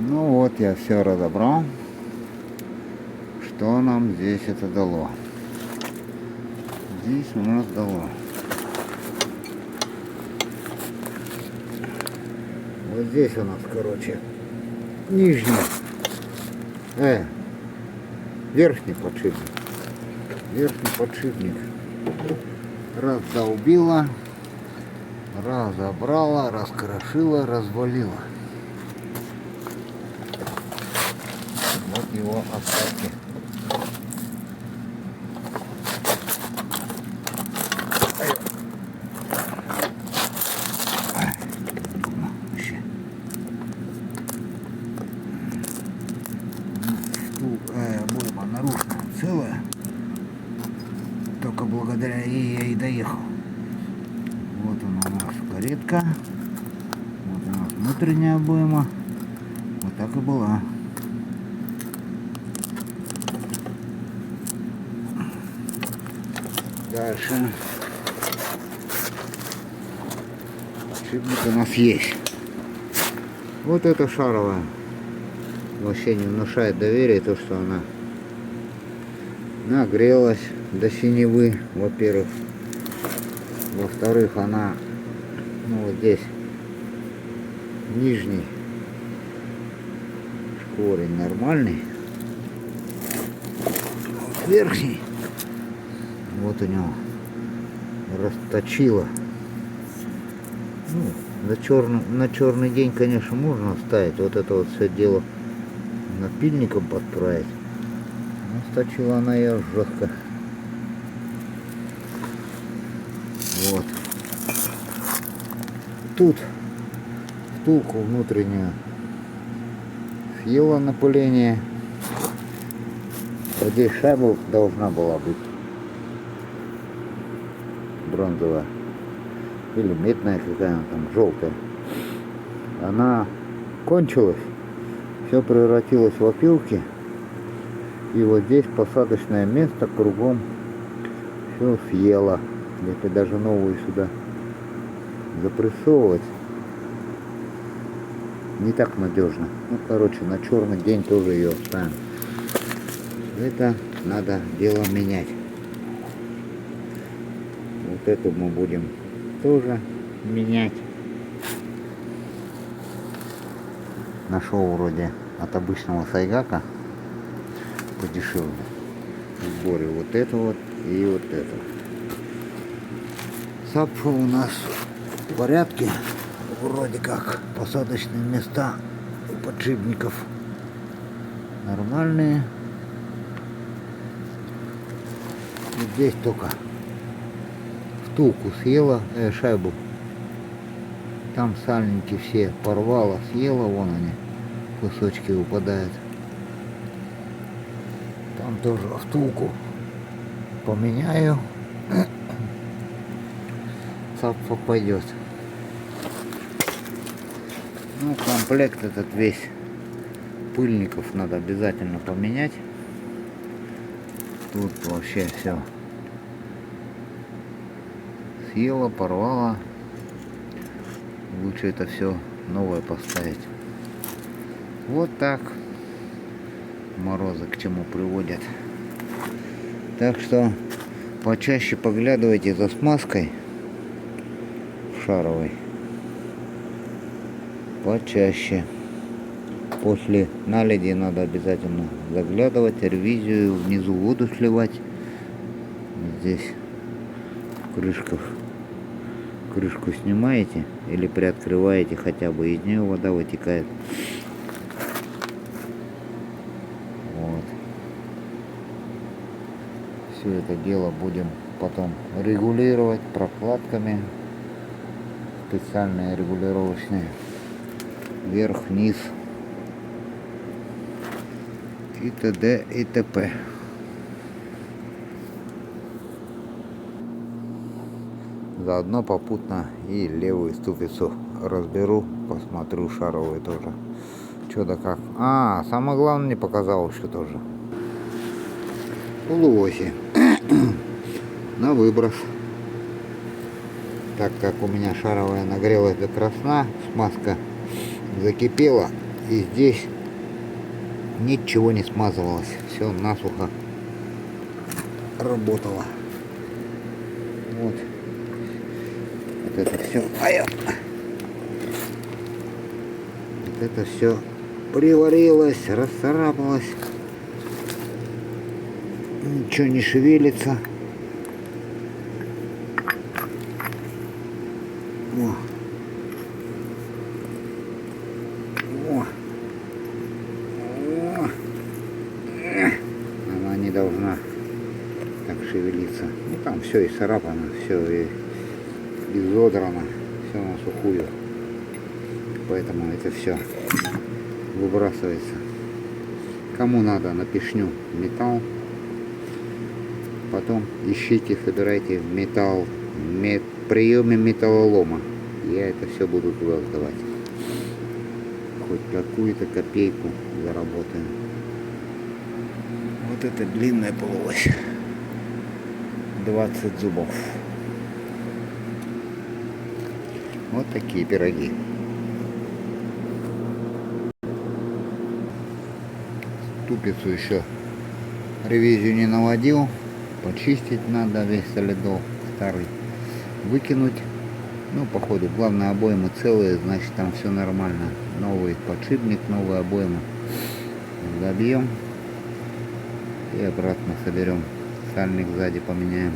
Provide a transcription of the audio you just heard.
Ну вот, я все разобрал, что нам здесь это дало. Здесь у нас дало. Вот здесь у нас, короче, нижний, верхний подшипник. Верхний подшипник раздолбила, разобрала, раскрошила, развалила. Вот его остатки. Обойма наружная целая. Только благодаря ей я и доехал. Вот она у нас каретка. Вот у нас внутренняя обойма. Вот так и была. Дальше. Подшипник у нас есть. Вот эта шаровая. Вообще не внушает доверия то, что она нагрелась до синевы, во-первых. Во-вторых, она, ну вот здесь, нижний шкворень нормальный. Вот верхний. Вот у него расточило. Ну, на черный день, конечно, можно оставить. Вот это вот все дело напильником подправить. Но сточила она ее жестко. Вот. Тут втулку внутреннюю съела напыление. Вот здесь шайба должна была быть бронзовая. Или медная какая-то там, желтая. Она кончилась. Все превратилось в опилки. И вот здесь посадочное место кругом все съело. Если даже новую сюда запрессовывать, не так надежно. Ну, короче, на черный день тоже ее оставим. Это надо дело менять. Вот эту мы будем тоже менять. Нашел вроде от обычного сайгака подешевле в сборе вот это вот и вот это. Сапфа у нас в порядке, вроде как посадочные места у подшипников нормальные. Вот здесь только втулку съела, шайбу. Там сальники все порвала, съела, вон они, кусочки выпадают. Там тоже втулку поменяю. Сапфа пойдет. Ну, комплект этот весь пыльников надо обязательно поменять. Тут вообще все съела, порвала. Лучше это все новое поставить. Вот так морозы к чему приводят. Так что почаще поглядывайте за смазкой шаровой. Почаще. После наледи надо обязательно заглядывать, ревизию, внизу воду сливать. Здесь в крышках крышку снимаете или приоткрываете хотя бы, из нее вода вытекает. Вот. Все это дело будем потом регулировать прокладками, специальные регулировочные, вверх-вниз и т.д. и т.п. Заодно попутно и левую ступицу разберу, посмотрю шаровую тоже. Что да как. Самое главное не показал еще тоже. Полуоси на выброс. Так как у меня шаровая нагрелась до красна, смазка закипела, И здесь ничего не смазывалось. Все насухо работало. Вот. Вот это все. Вот это все приварилось, расцарапалось. Ничего не шевелится. О. О. О. Она не должна так шевелиться. Ну там все и царапано, все и изодрано, все на сухую. Поэтому это все выбрасывается. Кому надо, напишню металл. Потом ищите, собирайте металл, приеме металлолома. Я это все буду туда сдавать. Хоть какую-то копейку заработаю. Вот это длинная полуось. 20 зубов. Вот такие пироги. Ступицу еще ревизию не наводил. Почистить надо весь солидол старый. Выкинуть. Ну, походу, главное, обоймы целые, значит, там все нормально. Новый подшипник, новые обоймы. Забьем. И обратно соберем. Сальник сзади поменяем.